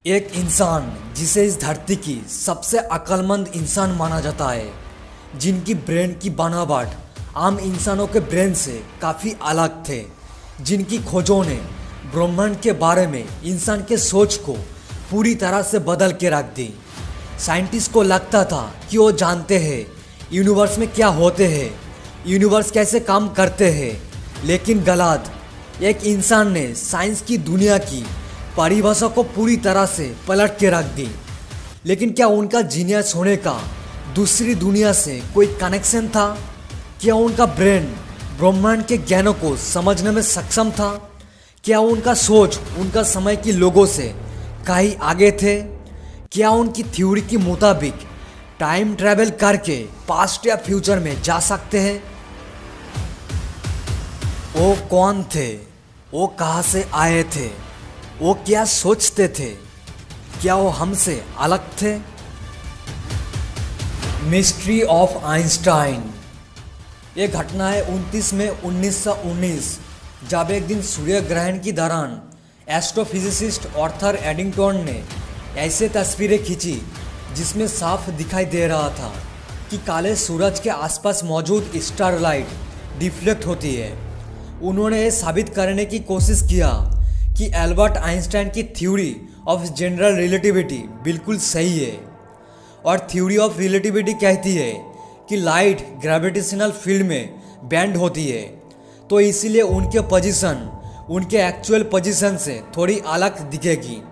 एक इंसान जिसे इस धरती की सबसे अक्लमंद इंसान माना जाता है, जिनकी ब्रेन की बनावट आम इंसानों के ब्रेन से काफ़ी अलग थे, जिनकी खोजों ने ब्रह्मांड के बारे में इंसान के सोच को पूरी तरह से बदल के रख दी। साइंटिस्ट को लगता था कि वो जानते हैं यूनिवर्स में क्या होते हैं, यूनिवर्स कैसे काम करते हैं, लेकिन गलत। एक इंसान ने साइंस की दुनिया की परिभाषा को पूरी तरह से पलट के रख दी। लेकिन क्या उनका जीनियस होने का दूसरी दुनिया से कोई कनेक्शन था? क्या उनका ब्रेन ब्रह्मांड के ज्ञानों को समझने में सक्षम था? क्या उनका सोच उनका समय के लोगों से कहीं आगे थे? क्या उनकी थ्योरी के मुताबिक टाइम ट्रैवल करके पास्ट या फ्यूचर में जा सकते हैं? वो कौन थे? वो कहाँ से आए थे? वो क्या सोचते थे? क्या वो हमसे अलग थे? Mystery of Einstein. ये घटना है 29 मई 1919, जब एक दिन सूर्य ग्रहण के दौरान एस्ट्रोफिजिसिस्ट आर्थर एडिंगटन ने ऐसे तस्वीरें खींची जिसमें साफ दिखाई दे रहा था कि काले सूरज के आसपास मौजूद स्टारलाइट डिफ्लेक्ट होती है। उन्होंने ये साबित करने की कोशिश किया कि एल्बर्ट आइंस्टाइन की थ्योरी ऑफ जनरल रिलेटिविटी बिल्कुल सही है। और थ्योरी ऑफ रिलेटिविटी कहती है कि लाइट ग्रेविटेशनल फील्ड में बेंड होती है, तो इसीलिए उनके पोजीशन उनके एक्चुअल पोजीशन से थोड़ी अलग दिखेगी।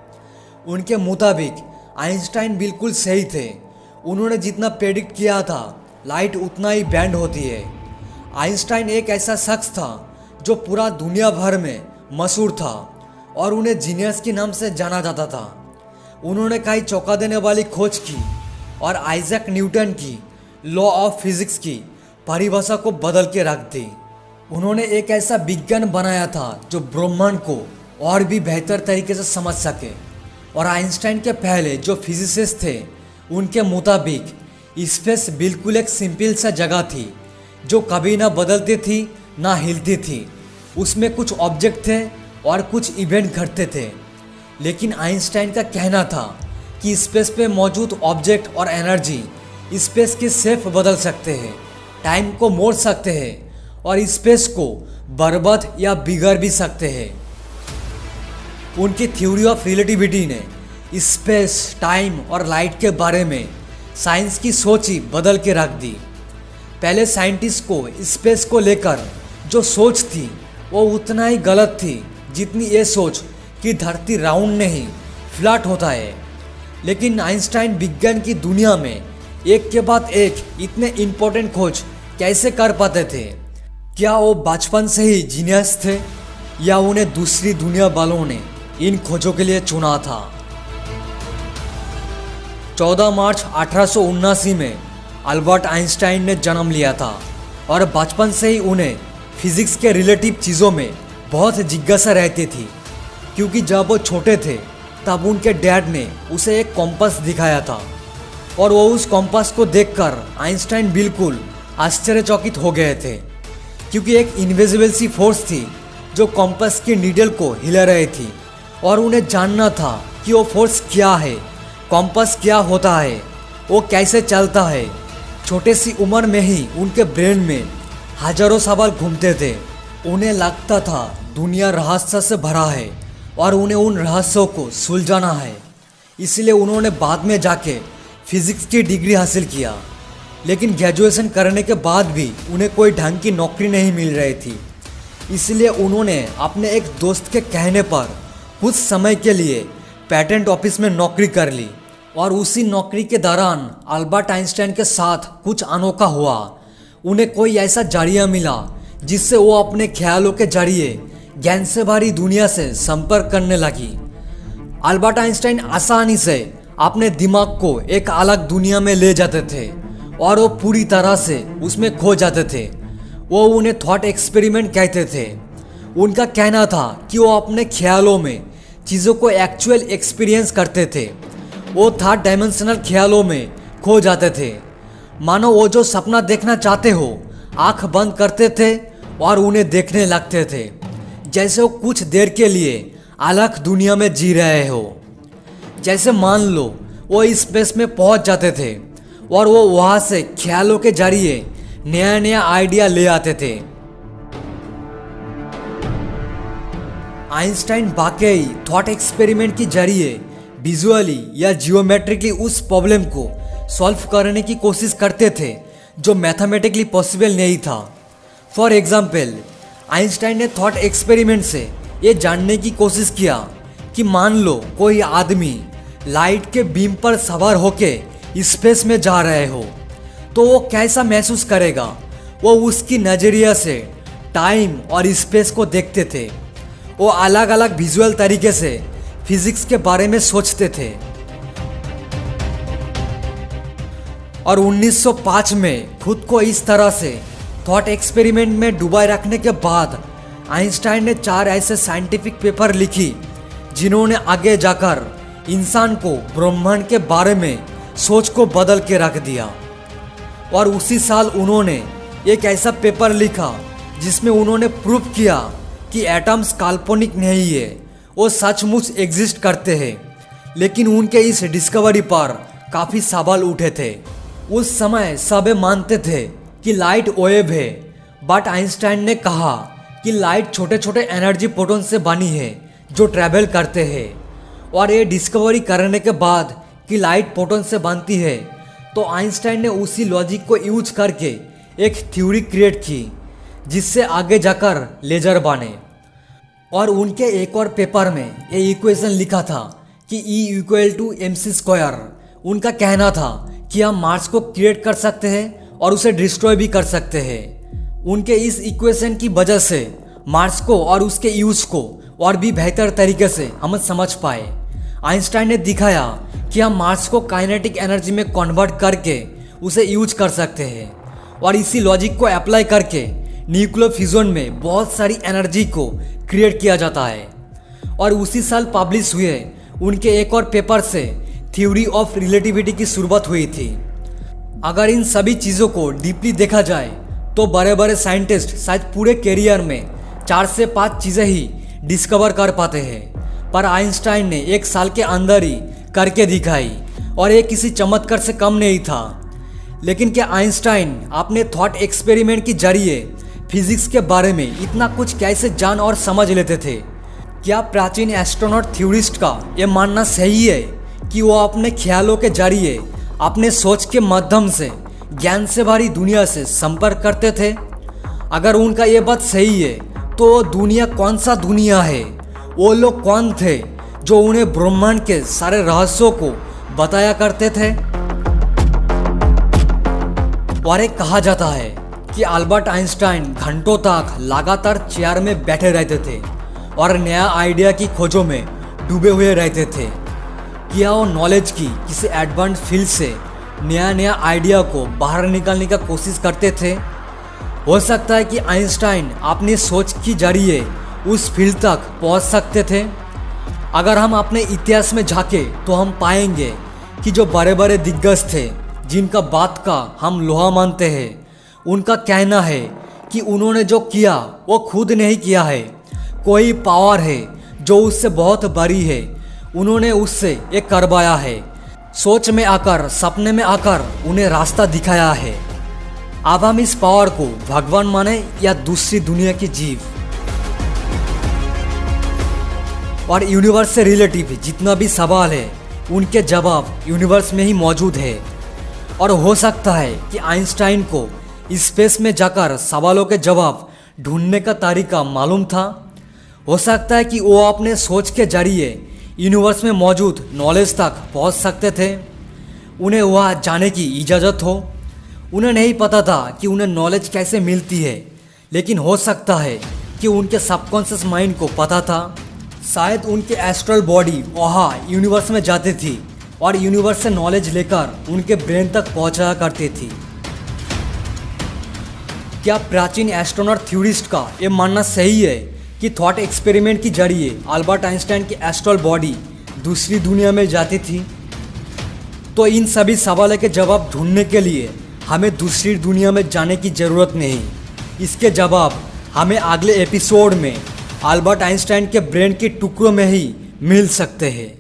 उनके मुताबिक आइंस्टाइन बिल्कुल सही थे। उन्होंने जितना प्रेडिक्ट किया था, लाइट उतना ही बेंड होती है। आइंस्टाइन एक ऐसा शख्स था जो पूरा दुनिया भर में मशहूर था और उन्हें जीनियस के नाम से जाना जाता था। उन्होंने कई चौंका देने वाली खोज की और आइजैक न्यूटन की लॉ ऑफ फिजिक्स की परिभाषा को बदल के रख दी। उन्होंने एक ऐसा विज्ञान बनाया था जो ब्रह्मांड को और भी बेहतर तरीके से समझ सके। और आइंस्टाइन के पहले जो फिजिसिस्ट थे, उनके मुताबिक स्पेस बिल्कुल एक सिंपल सा जगह थी जो कभी ना बदलती थी ना हिलती थी। उसमें कुछ ऑब्जेक्ट थे और कुछ इवेंट घटते थे। लेकिन आइंस्टाइन का कहना था कि स्पेस पे मौजूद ऑब्जेक्ट और एनर्जी स्पेस के शेप बदल सकते हैं, टाइम को मोड़ सकते हैं और स्पेस को बर्बाद या बिगाड़ भी सकते हैं। उनकी थ्योरी ऑफ रिलेटिविटी ने स्पेस, टाइम और लाइट के बारे में साइंस की सोच ही बदल के रख दी। पहले साइंटिस्ट को स्पेस को लेकर जो सोच थी वो उतना ही गलत थी जितनी ये सोच कि धरती राउंड नहीं फ्लैट होता है। लेकिन आइंस्टाइन विज्ञान की दुनिया में एक के बाद एक इतने इम्पोर्टेंट खोज कैसे कर पाते थे? क्या वो बचपन से ही जीनियस थे या उन्हें दूसरी दुनिया वालों ने इन खोजों के लिए चुना था? 14 मार्च 1879 में अल्बर्ट आइंस्टाइन ने जन्म लिया था और बचपन से ही उन्हें फिजिक्स के रिलेटिव चीज़ों में बहुत जिज्ञासा रहती थी, क्योंकि जब वो छोटे थे तब उनके डैड ने उसे एक कॉम्पास दिखाया था और वो उस कॉम्पास को देखकर आइंस्टाइन बिल्कुल आश्चर्यचकित हो गए थे, क्योंकि एक इनविजिबल सी फोर्स थी जो कॉम्पास की नीडल को हिला रही थी और उन्हें जानना था कि वो फोर्स क्या है, कॉम्पास क्या होता है, वो कैसे चलता है। छोटे सी उम्र में ही उनके ब्रेन में हजारों सवाल घूमते थे। उन्हें लगता था दुनिया रहस्य से भरा है और उन्हें उन रहस्यों को सुलझाना है। इसलिए उन्होंने बाद में जाके फिजिक्स की डिग्री हासिल किया। लेकिन ग्रेजुएशन करने के बाद भी उन्हें कोई ढंग की नौकरी नहीं मिल रही थी। इसलिए उन्होंने अपने एक दोस्त के कहने पर कुछ समय के लिए पेटेंट ऑफिस में नौकरी कर ली। और उसी नौकरी के दौरान अल्बर्ट आइंस्टाइन के साथ कुछ अनोखा हुआ। उन्हें कोई ऐसा जरिया मिला जिससे वो अपने ख्यालों के जरिए ज्ञान से भरी दुनिया से संपर्क करने लगी। अल्बर्ट आइंस्टाइन आसानी से अपने दिमाग को एक अलग दुनिया में ले जाते थे और वो पूरी तरह से उसमें खो जाते थे। वो उन्हें थॉट एक्सपेरिमेंट कहते थे। उनका कहना था कि वो अपने ख्यालों में चीज़ों को एक्चुअल एक्सपीरियंस करते थे। वो थर्ड डायमेंशनल ख्यालों में खो जाते थे। मानो वो जो सपना देखना चाहते हो, आंख बंद करते थे और उन्हें देखने लगते थे, जैसे वो कुछ देर के लिए अलग दुनिया में जी रहे हो। जैसे मान लो वो स्पेस में पहुंच जाते थे और वो वहां से ख्यालों के जरिए नया नया आइडिया ले आते थे। आइंस्टाइन वाकई थॉट एक्सपेरिमेंट के जरिए विजुअली या जियोमेट्रिकली उस प्रॉब्लम को सॉल्व करने की कोशिश करते थे जो मैथमेटिकली पॉसिबल नहीं था। फॉर एग्जाम्पल, आइंस्टाइन ने थॉट एक्सपेरिमेंट से ये जानने की कोशिश किया कि मान लो कोई आदमी लाइट के बीम पर सवार होके स्पेस में जा रहे हो तो वो कैसा महसूस करेगा। वो उसकी नज़रिया से टाइम और स्पेस को देखते थे। वो अलग अलग विजुअल तरीके से फिजिक्स के बारे में सोचते थे। और 1905 में खुद को इस तरह से थॉट एक्सपेरिमेंट में डुबाए रखने के बाद आइंस्टाइन ने 4 ऐसे साइंटिफिक पेपर लिखी जिन्होंने आगे जाकर इंसान को ब्रह्मांड के बारे में सोच को बदल के रख दिया। और उसी साल उन्होंने एक ऐसा पेपर लिखा जिसमें उन्होंने प्रूव किया कि एटम्स काल्पनिक नहीं है, वो सचमुच एग्जिस्ट करते हैं। लेकिन उनके इस डिस्कवरी पर काफ़ी सवाल उठे थे। उस समय सब मानते थे कि लाइट वेव है, बट आइंस्टाइन ने कहा कि लाइट छोटे छोटे एनर्जी फोटोन से बनी है जो ट्रैवल करते हैं। और ये डिस्कवरी करने के बाद कि लाइट फोटोन से बनती है तो आइंस्टाइन ने उसी लॉजिक को यूज करके एक थ्योरी क्रिएट की जिससे आगे जाकर लेजर बने। और उनके एक और पेपर में ये इक्वेशन लिखा था कि E=mc²। उनका कहना था कि हम मार्स को क्रिएट कर सकते हैं और उसे डिस्ट्रॉय भी कर सकते हैं। उनके इस इक्वेशन की वजह से मार्स को और उसके यूज को और भी बेहतर तरीके से हम समझ पाए। आइंस्टाइन ने दिखाया कि हम मार्स को काइनेटिक एनर्जी में कन्वर्ट करके उसे यूज कर सकते हैं और इसी लॉजिक को अप्लाई करके न्यूक्लियर फ्यूजन में बहुत सारी एनर्जी को क्रिएट किया जाता है। और उसी साल पब्लिश हुए उनके एक और पेपर से थ्योरी ऑफ रिलेटिविटी की शुरुआत हुई थी। अगर इन सभी चीज़ों को डीपली देखा जाए तो बड़े बड़े साइंटिस्ट शायद पूरे कैरियर में 4 से 5 चीज़ें ही डिस्कवर कर पाते हैं, पर आइंस्टाइन ने 1 साल के अंदर ही करके दिखाई और ये किसी चमत्कार से कम नहीं था। लेकिन क्या आइंस्टाइन अपने थॉट एक्सपेरिमेंट के जरिए फिजिक्स के बारे में इतना कुछ कैसे जान और समझ लेते थे? क्या प्राचीन एस्ट्रोनॉट थ्योरिस्ट का ये मानना सही है कि वो अपने ख्यालों के जरिए अपने सोच के माध्यम से ज्ञान से भरी दुनिया से संपर्क करते थे? अगर उनका ये बात सही है तो वो दुनिया कौन सा दुनिया है? वो लोग कौन थे जो उन्हें ब्रह्मांड के सारे रहस्यों को बताया करते थे? और एक कहा जाता है कि अल्बर्ट आइंस्टाइन घंटों तक लगातार चेयर में बैठे रहते थे और नया आइडिया की खोजों में डूबे हुए रहते थे। क्या वो नॉलेज की किसी एडवांस फील्ड से नया नया आइडिया को बाहर निकालने का कोशिश करते थे? हो सकता है कि आइंस्टाइन अपनी सोच के जरिए उस फील्ड तक पहुंच सकते थे। अगर हम अपने इतिहास में झांके तो हम पाएंगे कि जो बड़े बड़े दिग्गज थे जिनका बात का हम लोहा मानते हैं, उनका कहना है कि उन्होंने जो किया वो खुद नहीं किया है, कोई पावर है जो उससे बहुत बड़ी है, उन्होंने उससे एक करवाया है, सोच में आकर सपने में आकर उन्हें रास्ता दिखाया है। अब हम इस पावर को भगवान माने या दूसरी दुनिया की जीव। और यूनिवर्स से रिलेटिव जितना भी सवाल है उनके जवाब यूनिवर्स में ही मौजूद है। और हो सकता है कि आइंस्टाइन को स्पेस में जाकर सवालों के जवाब ढूंढने का तरीका मालूम था। हो सकता है कि वो अपने सोच के जरिए यूनिवर्स में मौजूद नॉलेज तक पहुंच सकते थे, उन्हें वहाँ जाने की इजाज़त हो। उन्हें नहीं पता था कि उन्हें नॉलेज कैसे मिलती है, लेकिन हो सकता है कि उनके सबकॉन्शियस माइंड को पता था। शायद उनके एस्ट्रल बॉडी वहाँ यूनिवर्स में जाती थी और यूनिवर्स से नॉलेज लेकर उनके ब्रेन तक पहुँचाया करती थी। क्या प्राचीन एस्ट्रोनॉट थ्योरिस्ट का ये मानना सही है कि थॉट एक्सपेरिमेंट के जरिए अल्बर्ट आइंस्टाइन की एस्ट्रल बॉडी दूसरी दुनिया में जाती थी? तो इन सभी सवालों के जवाब ढूंढने के लिए हमें दूसरी दुनिया में जाने की ज़रूरत नहीं। इसके जवाब हमें अगले एपिसोड में अल्बर्ट आइंस्टाइन के ब्रेन के टुकड़ों में ही मिल सकते हैं।